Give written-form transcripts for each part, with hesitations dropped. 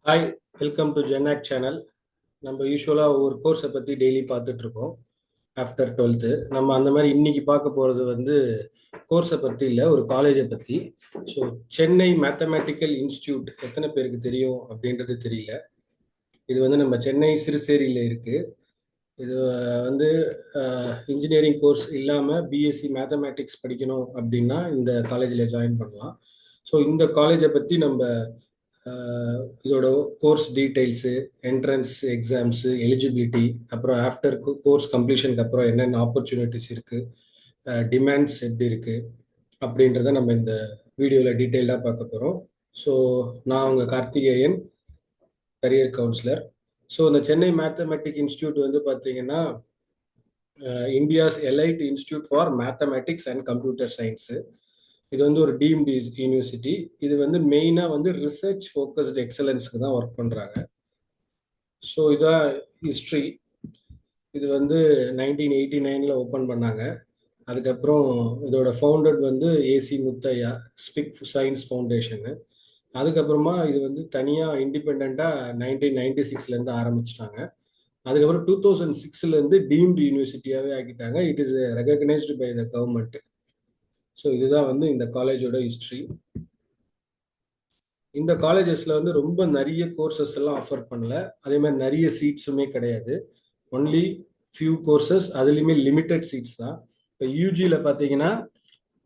Hi, welcome to ஜென்னாக் channel. நம்ம யூஸ்வலாக ஒரு கோர்ஸை பற்றி டெய்லி பார்த்துட்டு இருக்கோம். ஆஃப்டர் 12th நம்ம அந்த மாதிரி இன்னைக்கு பார்க்க போகிறது வந்து கோர்ஸை பற்றி இல்லை, ஒரு காலேஜை பற்றி. ஸோ சென்னை மேத்தமேட்டிக்கல் இன்ஸ்டியூட் எத்தனை பேருக்கு தெரியும் அப்படின்றது தெரியல. இது வந்து நம்ம சென்னை சிறுசேரியில் இருக்குது. இது வந்து இன்ஜினியரிங் கோர்ஸ் இல்லாமல் பிஎஸ்சி மேத்தமேட்டிக்ஸ் படிக்கணும் அப்படின்னா இந்த காலேஜில் ஜாயின் பண்ணலாம். ஸோ இந்த காலேஜை பற்றி நம்ம இதோட course details, entrance exams, eligibility, அப்புறம் ஆஃப்டர் கோர்ஸ் கம்ப்ளீஷனுக்கு அப்புறம் என்னென்ன ஆப்பர்ச்சுனிட்டிஸ் இருக்குது, டிமாண்ட்ஸ் எப்படி இருக்குது அப்படின்றத நம்ம இந்த வீடியோவில் டீட்டெயில்டாக பார்க்க போகிறோம். ஸோ நான் உங்கள் கார்த்திகேயன், கரியர் கவுன்சிலர். ஸோ இந்த சென்னை மேத்தமெட்டிக் இன்ஸ்டியூட் வந்து பார்த்தீங்கன்னா India's elite institute for mathematics and computer science. இது வந்து ஒரு டீம்டு யூனிவர்சிட்டி. இது வந்து மெயினாக வந்து ரிசர்ச் ஃபோக்கஸ்டு எக்ஸலன்ஸ்க்கு தான் ஒர்க் பண்ணுறாங்க. ஸோ இதான் ஹிஸ்ட்ரி. இது வந்து 1989 ஓப்பன் பண்ணாங்க. அதுக்கப்புறம் இதோட ஃபவுண்டட் வந்து AC Muthiah, SPIC science foundation. அதுக்கப்புறமா இது வந்து தனியாக இண்டிபெண்ட்டாக 1996 ஆரம்பிச்சிட்டாங்க. அதுக்கப்புறம் 2006 டீம்டு யூனிவர்சிட்டியாகவே ஆக்கிட்டாங்க. It is recognised by the government. So இதுதான் வந்து இந்த காலேஜோட ஹிஸ்ட்ரி. இந்த காலேஜஸ்ல வந்து ரொம்ப நிறைய கோர்சஸ் எல்லாம் ஆஃபர் பண்ணல. அதே மாதிரி நிறைய சீட்ஸுமே கிடையாது. ஒன்லி ஃபியூ கோர்சஸ், அதுலேயுமே லிமிட்டட் சீட்ஸ் தான். இப்போ யூஜியில் பார்த்தீங்கன்னா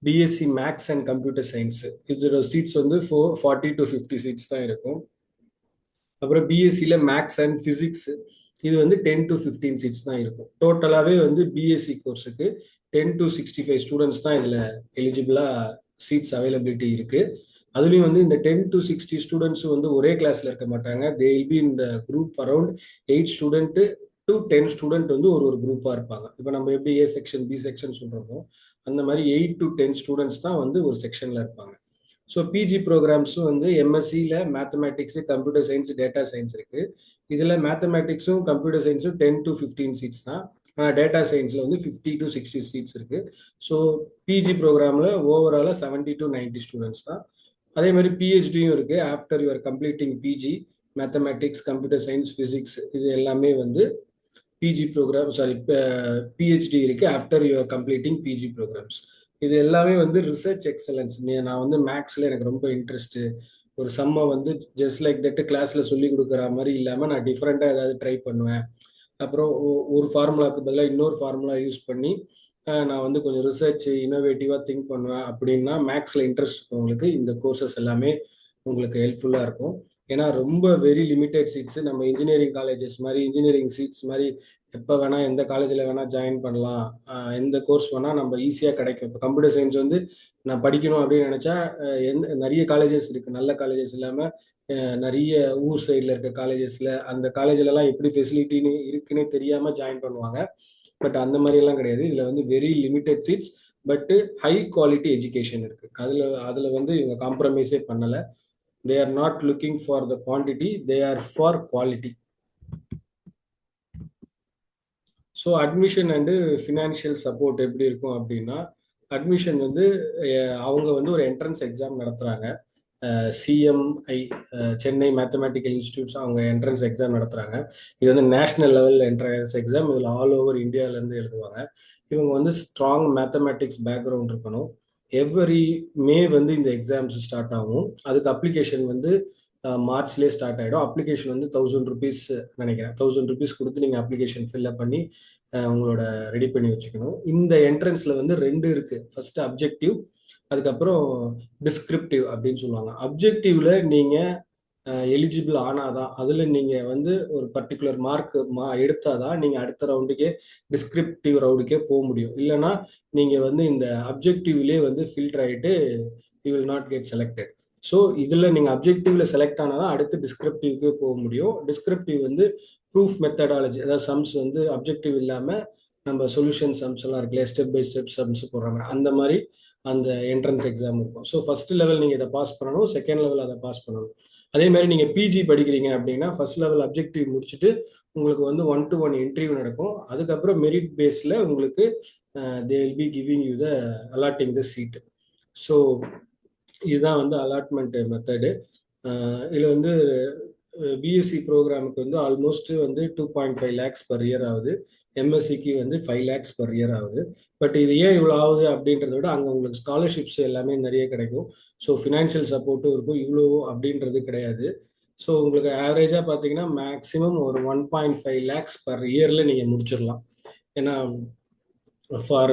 BSc maths and computer science, இதோட சீட்ஸ் வந்து 40 to 50 சீட்ஸ் தான் இருக்கும். அப்புறம் பிஎஸ்சியில் மேக்ஸ் அண்ட் ஃபிசிக்ஸ், இது வந்து 10 to 15 சீட்ஸ் தான் இருக்கும். டோட்டலாகவே வந்து பிஎஸ்சி கோர்ஸுக்கு 10 to 65 ஸ்டூடெண்ட்ஸ் தான் இதில் எலிஜிபிளாக சீட்ஸ் அவைலபிலிட்டி இருக்குது. அதுலேயும் வந்து இந்த 10 to 60 ஸ்டூடெண்ட்ஸ் வந்து ஒரே கிளாஸில் இருக்க மாட்டாங்க. தே வில் பி இந்த group around 8 student to 10 student வந்து ஒரு ஒரு குரூப்பாக இருப்பாங்க. இப்போ நம்ம எப்படி ஏ செக்ஷன் பி செக்ஷன் சொல்கிறோமோ அந்த மாதிரி 8 to 10 ஸ்டூடெண்ட்ஸ் தான் வந்து ஒரு செக்ஷனில் இருப்பாங்க. ஸோ பிஜி ப்ரோக்ராம்ஸும் வந்து எம்எஸ்சியில் mathematics, computer science, data science இருக்குது. இதில் மேத்தமேட்டிக்ஸும் கம்ப்யூட்டர் சயின்ஸும் 10 to 15 சீட்ஸ் தான். ஆனால் டேட்டா சயின்ஸில் வந்து 50 to 60 சீட்ஸ் இருக்குது. ஸோ பிஜி ப்ரோக்ராமில் ஓவராலாக 70 to 90 ஸ்டூடெண்ட்ஸ் தான். அதே மாதிரி பிஹெச்டியும் இருக்குது. After your completing PG mathematics, computer science, physics, இது எல்லாமே வந்து பிஜி ப்ரோக்ராம் பிஹெச்டி இருக்குது after your completing PG programs. இது எல்லாமே வந்து ரிசர்ச் எக்ஸலன்ஸ். நான் வந்து மேக்ஸில் எனக்கு ரொம்ப இன்ட்ரெஸ்ட்டு. ஒரு சம்மை வந்து ஜஸ்ட் லைக் தட் கிளாஸில் சொல்லி கொடுக்குற மாதிரி இல்லாமல் நான் டிஃப்ரெண்ட்டாக ஏதாவது ட்ரை பண்ணுவேன். அப்புறம் ஒரு ஃபார்முலாவுக்கு பதிலாக இன்னொரு ஃபார்முலா யூஸ் பண்ணி நான் வந்து கொஞ்சம் ரிசர்ச் இன்னோவேட்டிவாக திங்க் பண்ணுவேன். அப்படின்னா மேக்ஸில் இன்ட்ரெஸ்ட் இருக்கவங்களுக்கு இந்த கோர்சஸ் எல்லாமே உங்களுக்கு ஹெல்ப்ஃபுல்லாக இருக்கும். ஏன்னா ரொம்ப வெரி லிமிட்டட் சீட்ஸு. நம்ம இன்ஜினியரிங் காலேஜஸ் மாதிரி இன்ஜினியரிங் சீட்ஸ் மாதிரி எப்போ வேணால் எந்த காலேஜில் வேணால் ஜாயின் பண்ணலாம். எந்த கோர்ஸ் வேணால் நம்ம ஈஸியாக கிடைக்கும். இப்போ கம்ப்யூட்டர் சயின்ஸ் வந்து நான் படிக்கணும் அப்படின்னு நினச்சா நிறைய காலேஜஸ் இருக்குது. நல்ல காலேஜஸ் இல்லாமல் நிறைய ஊர் சைடில் இருக்க காலேஜஸில், அந்த காலேஜ்லலாம் எப்படி ஃபெசிலிட்டின்னு இருக்குன்னே தெரியாமல் ஜாயின் பண்ணுவாங்க. பட் அந்த மாதிரியெல்லாம் கிடையாது. இதில் வந்து வெரி லிமிட்டட் சீட்ஸ், பட்டு ஹை குவாலிட்டி எஜுகேஷன் இருக்குது. அதில் வந்து இவங்க காம்ப்ரமைஸே பண்ணலை. They are not looking for the quantity, they are for quality. So admission and financial support எப்படி இருக்கும் அப்படின்னா, அட்மிஷன் வந்து அவங்க வந்து ஒரு என்ட்ரன்ஸ் எக்ஸாம் நடத்துகிறாங்க. சிஎம்ஐ, சென்னை மேத்தமேட்டிக்கல் இன்ஸ்டியூட்ஸ், அவங்க என்ட்ரன்ஸ் எக்ஸாம் நடத்துகிறாங்க. இது வந்து நேஷனல் லெவல் என்ட்ரன்ஸ் எக்ஸாம். இதில் ஆல் ஓவர் இந்தியாவிலேருந்து எழுதுவாங்க. இவங்க வந்து ஸ்ட்ராங் மேத்தமேட்டிக்ஸ் பேக்ரவுண்ட் இருக்கணும். எவ்ரி மே வந்து இந்த எக்ஸாம்ஸ் ஸ்டார்ட் ஆகும். அதுக்கு அப்ளிகேஷன் வந்து மார்ச்லேயே ஸ்டார்ட் ஆகிடும். அப்ளிகேஷன் வந்து 1000 rupees நினைக்கிறேன். 1000 rupees கொடுத்து நீங்கள் அப்ளிகேஷன் ஃபில்அப் பண்ணி உங்களோட ரெடி பண்ணி வச்சுக்கணும். இந்த என்ட்ரன்ஸில் வந்து 2 இருக்குது. ஃபர்ஸ்ட் அப்ஜெக்டிவ், அதுக்கப்புறம் டிஸ்கிரிப்டிவ் அப்படின்னு சொல்லுவாங்க. அப்ஜெக்டிவ்ல நீங்கள் எலிஜிபிள் ஆனாதான், அதில் நீங்கள் வந்து ஒரு பர்டிகுலர் மார்க் எடுத்தாதான் நீங்கள் அடுத்த ரவுண்டுக்கே டிஸ்கிரிப்டிவ் ரவுண்டுக்கே போக முடியும். இல்லைன்னா நீங்கள் வந்து இந்த அப்ஜெக்டிவ்லேயே வந்து ஃபில்டர் ஆகிட்டு you will not get selected. So இதில் நீங்கள் அப்ஜெக்டிவ்ல செலக்ட் ஆனால் அடுத்து டிஸ்கிரிப்டிவ்க்கு போக முடியும். டிஸ்கிரிப்டிவ் வந்து ப்ரூஃப் மெத்தடாலஜி, அதாவது சம்ஸ் வந்து அப்ஜெக்டிவ் இல்லாமல் நம்ம சொல்யூஷன் சம்ஸ் எல்லாம் இருக்குல்ல, ஸ்டெப் பை ஸ்டெப் சம்ஸ் போடுறாங்க, அந்த மாதிரி அந்த என்ட்ரன்ஸ் எக்ஸாம் இருக்கும். ஸோ ஃபர்ஸ்ட் லெவல் நீங்கள் இதை பாஸ் பண்ணணும், செகண்ட் லெவல் அதை பாஸ் பண்ணணும். அதே மாதிரி நீங்கள் பிஜி படிக்கிறீங்க அப்படின்னா ஃபர்ஸ்ட் லெவல் அப்ஜெக்டிவ் முடிச்சுட்டு உங்களுக்கு வந்து 1-to-1 இன்டர்வியூ நடக்கும். அதுக்கப்புறம் மெரிட் பேஸில் உங்களுக்கு they will be giving you the allotting the seat. So இதுதான் வந்து அலாட்மெண்ட் மெத்தடு. இதில் வந்து பிஎஸ்சி ப்ரோக்ராமுக்கு வந்து ஆல்மோஸ்ட் வந்து 2.5 லேக்ஸ் பர் இயர் ஆகுது. எம்எஸ்சிக்கு வந்து 5 லேக்ஸ் பர் இயர் ஆகுது. பட் இது ஏன் இவ்வளோ ஆகுது அப்படின்றத விட அங்கே உங்களுக்கு ஸ்காலர்ஷிப்ஸ் எல்லாமே நிறைய கிடைக்கும். ஸோ ஃபினான்ஷியல் சப்போர்ட்டும் இருக்கும். இவ்வளோ அப்படின்றது கிடையாது. ஸோ உங்களுக்கு ஆவரேஜாக பார்த்தீங்கன்னா மேக்ஸிமம் ஒரு 1.5 லேக்ஸ் பர் இயரில் நீங்கள் முடிச்சிடலாம். ஏன்னா ஃபார்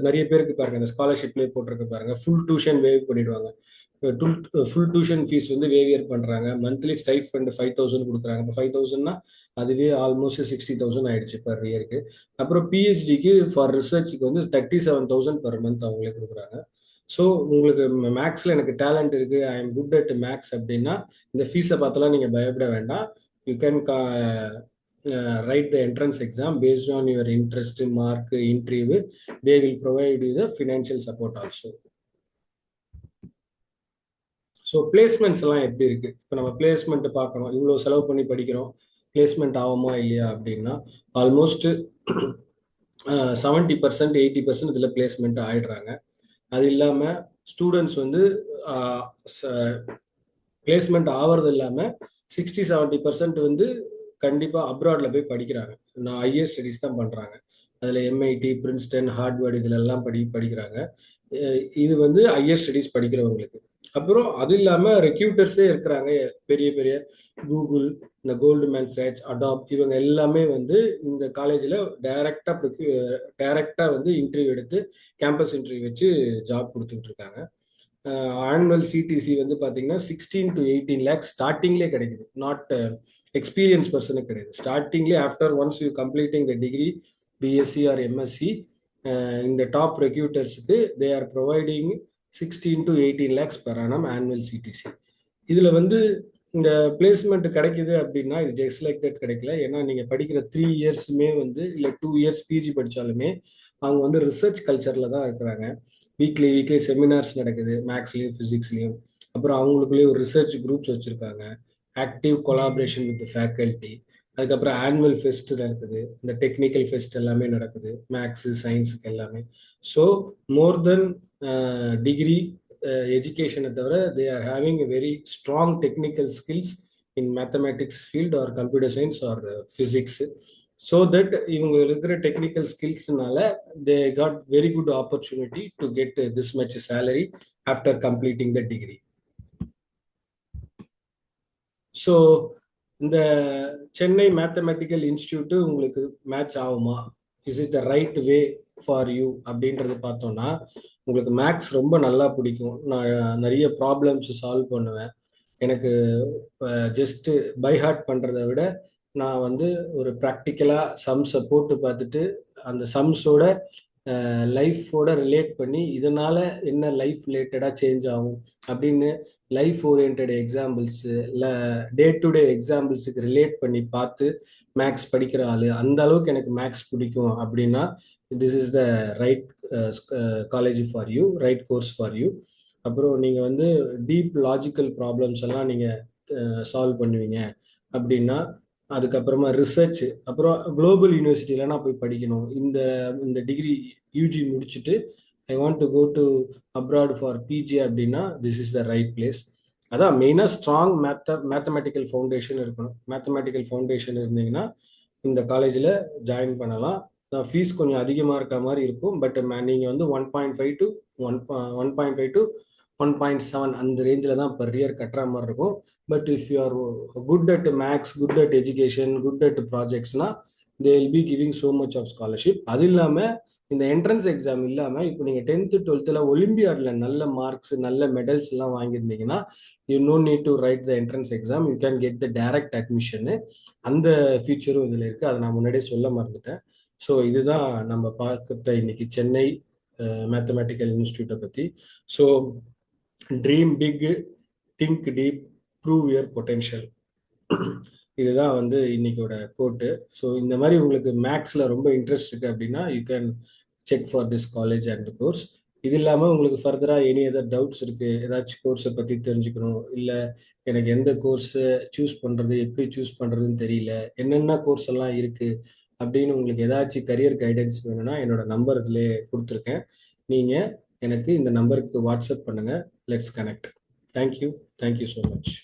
நிறைய பேருக்கு பாருங்க இந்த ஸ்காலர்ஷிப்லேயே போட்டிருக்க பாருங்க, ஃபுல் டியூஷன் வேவ் பண்ணிடுவாங்க. ஃபுல் டியூஷன் ஃபீஸ் வந்து வேவியர் பண்றாங்க. மந்த்லி ஸ்டைப் ஃபண்ட் 5,000 கொடுக்குறாங்க. இப்போ 5,000னா அதுவே ஆல்மோஸ்ட் 60,000 ஆயிடுச்சு பர் இயருக்கு. அப்புறம் பிஹெச்டிக்கு ஃபார் ரிசர்ச்சுக்கு வந்து 37,000 பர் மந்த் அவங்களே கொடுக்குறாங்க. ஸோ உங்களுக்கு மேக்ஸ்ல எனக்கு டேலண்ட் இருக்கு, I am good at maths அப்படின்னா இந்த ஃபீஸை பார்த்தலாம் நீங்க பயப்பட வேண்டாம். You can write the entrance exam based on your interest, mark, interview. They will provide you the financial support also. So placements எல்லாம் எப்படி இருக்கு? இப்போ நம்ம பிளேஸ்மெண்ட் பார்க்கணும், இவ்வளோ செலவு பண்ணி படிக்கிறோம், பிளேஸ்மெண்ட் ஆகுமா இல்லையா அப்படின்னா ஆல்மோஸ்ட் 70% 80% இதில் பிளேஸ்மெண்ட் ஆயிடுறாங்க. அது இல்லாமல் ஸ்டூடெண்ட்ஸ் வந்து பிளேஸ்மெண்ட் ஆகிறது இல்லாமல் 60-70% வந்து கண்டிப்பாக அப்ராட்ல போய் படிக்கிறாங்க. நான் ஹையர் ஸ்டடிஸ் தான் பண்ணுறாங்க. அதில் எம்ஐடி, பிரின்ஸ்டன், ஹார்ட்வர்ட் இதில் எல்லாம் படிக்கிறாங்க. இது வந்து ஹையர் ஸ்டடிஸ் படிக்கிறவங்களுக்கு. அப்புறம் அது இல்லாமல் ரெக்யூட்டர்ஸே இருக்கிறாங்க. பெரிய பெரிய கூகுள், இந்த கோல்ட்மேன் சாட்ஸ், அடாப் இவங்க எல்லாமே வந்து இந்த காலேஜில் டைரக்டாக வந்து இன்டர்வியூ எடுத்து கேம்பஸ் இன்டர்வியூ வச்சு ஜாப் கொடுத்துட்டு இருக்காங்க. ஆனுவல் சிடிசி வந்து பார்த்தீங்கன்னா 16 to 18 லேக்ஸ் ஸ்டார்டிங்லேயே கிடைக்குது. நாட் எக்ஸ்பீரியன்ஸ் பர்சனுக்கு கிடையாது. ஸ்டார்டிங்லேயே after once you completing the degree, BSc or MSc, இந்த டாப் ரெக்யூட்டர்ஸுக்கு they are providing 16 to 18 lakhs per annum annual CTC. இதில் வந்து இந்த பிளேஸ்மெண்ட் கிடைக்குது அப்படின்னா இது ஜஸ்ட் லைக் தட் கிடைக்கல. ஏன்னா நீங்கள் படிக்கிற 3 இயர்ஸுமே வந்து இல்லை 2 இயர்ஸ் பிஜி படித்தாலுமே அவங்க வந்து ரிசர்ச் கல்ச்சரில் தான் இருக்கிறாங்க. வீக்லி செமினார்ஸ் நடக்குது, மேக்ஸ்லேயும் ஃபிசிக்ஸ்லேயும். அப்புறம் அவங்களுக்குள்ளேயே ஒரு ரிசர்ச் குரூப்ஸ் வச்சுருக்காங்க, ஆக்டிவ் கொலாபரேஷன் வித் ஃபேக்கல்ட்டி. அதுக்கப்புறம் ஆனுவல் ஃபெஸ்ட் நடக்குது, இந்த டெக்னிக்கல் ஃபெஸ்ட் எல்லாமே நடக்குது மேக்ஸு சயின்ஸுக்கு எல்லாமே. ஸோ மோர் தென் டிகிரி எஜுகேஷனை தவிர they are having a very strong technical skills in mathematics field or computer science or physics. So that இவங்க இருக்கிற டெக்னிக்கல் ஸ்கில்ஸ்னால they got very good opportunity to get this much salary after completing the degree. So இந்த Chennai mathematical institute உங்களுக்கு match ஆகுமா? Is it the right way for you அப்படின்றது பார்த்தோம்னா உங்களுக்கு maths ரொம்ப நல்லா பிடிக்கும். நான் நிறைய ப்ராப்ளம்ஸ் சால்வ் பண்ணுவேன். எனக்கு ஜஸ்ட் பை ஹார்ட் பண்ணுறதை விட நான் வந்து ஒரு ப்ராக்டிக்கலாக சம்ஸை போட்டு பார்த்துட்டு அந்த சம்ஸோட லைஃபோட ரிலேட் பண்ணி இதனால என்ன லைஃப் ரிலேட்டடாக சேஞ்ச் ஆகும் அப்படின்னு லைஃப் ஓரியன்ட் எக்ஸாம்பிள்ஸு இல்லை டே டு டே எக்ஸாம்பிள்ஸுக்கு ரிலேட் பண்ணி பார்த்து மேக்ஸ் படிக்கிற ஆள், அந்த அளவுக்கு எனக்கு மேக்ஸ் பிடிக்கும் அப்படின்னா this is the right college for you, right course for you. அப்புறம் நீங்கள் வந்து டீப் லாஜிக்கல் ப்ராப்ளம்ஸ் எல்லாம் நீங்கள் சால்வ் பண்ணுவீங்க அப்படின்னா அதுக்கப்புறமா ரிசர்ச், அப்புறம் குளோபல் யூனிவர்சிட்டியில நான் போய் படிக்கணும், இந்த டிகிரி யூஜி முடிச்சுட்டு I want to go to abroad for PG அப்படின்னா this is the right place. அதான் மெயினாக ஸ்ட்ராங் மேத்தமெட்டிக்கல் ஃபவுண்டேஷன் இருக்கணும். மேத்தமெட்டிக்கல் ஃபவுண்டேஷன் இருந்தீங்கன்னா இந்த காலேஜில் ஜாயின் பண்ணலாம். ஃபீஸ் கொஞ்சம் அதிகமாக இருக்க மாதிரி இருக்கும். பட் நீங்கள் வந்து 1.5 to 1.7 அந்த ரேஞ்சில் தான் பர் இயர் கட்டுற மாதிரி இருக்கும். But if you are good at maths, good at education, good at ப்ராஜெக்ட்ஸ்னா they will be giving so much of scholarship. அது இல்லாமல் இந்த என்ட்ரன்ஸ் எக்ஸாம் இல்லாமல் இப்போ நீங்கள் 10th 12th ஒலிம்பியாடில் நல்ல மார்க்ஸ், நல்ல மெடல்ஸ் எல்லாம் வாங்கியிருந்தீங்கன்னா you no need to write the entrance exam, you can get the direct admission. அந்த ஃபியூச்சரும் இதில் இருக்குது. அதை நான் முன்னாடியே சொல்ல மறந்துட்டேன். ஸோ இதுதான் நம்ம பார்த்த இன்னைக்கு சென்னை மேத்தமெட்டிக்கல் இன்ஸ்டியூட்டை பற்றி. So dream big, think deep, prove your potential, இதுதான் வந்து இன்னைக்கோட கோட்டு. ஸோ இந்த மாதிரி உங்களுக்கு மேக்ஸில் ரொம்ப இன்ட்ரெஸ்ட் இருக்குது அப்படின்னா you can check for this college and course. இது இல்லாமல் உங்களுக்கு ஃபர்தராக எனி அதர் டவுட்ஸ் இருக்குது, ஏதாச்சும் கோர்ஸை பற்றி தெரிஞ்சுக்கணும், இல்லை எனக்கு எந்த கோர்ஸை சூஸ் பண்ணுறது, எப்படி சூஸ் பண்ணுறதுன்னு தெரியல, என்னென்ன கோர்ஸ் எல்லாம் இருக்குது அப்படின்னு உங்களுக்கு ஏதாச்சும் கரியர் கைடன்ஸ் வேணும்னா என்னோட நம்பர் இதில் கொடுத்துருக்கேன். நீங்கள் எனக்கு இந்த நம்பருக்கு வாட்ஸ்அப் பண்ணுங்கள். Let's connect. Thank you so much.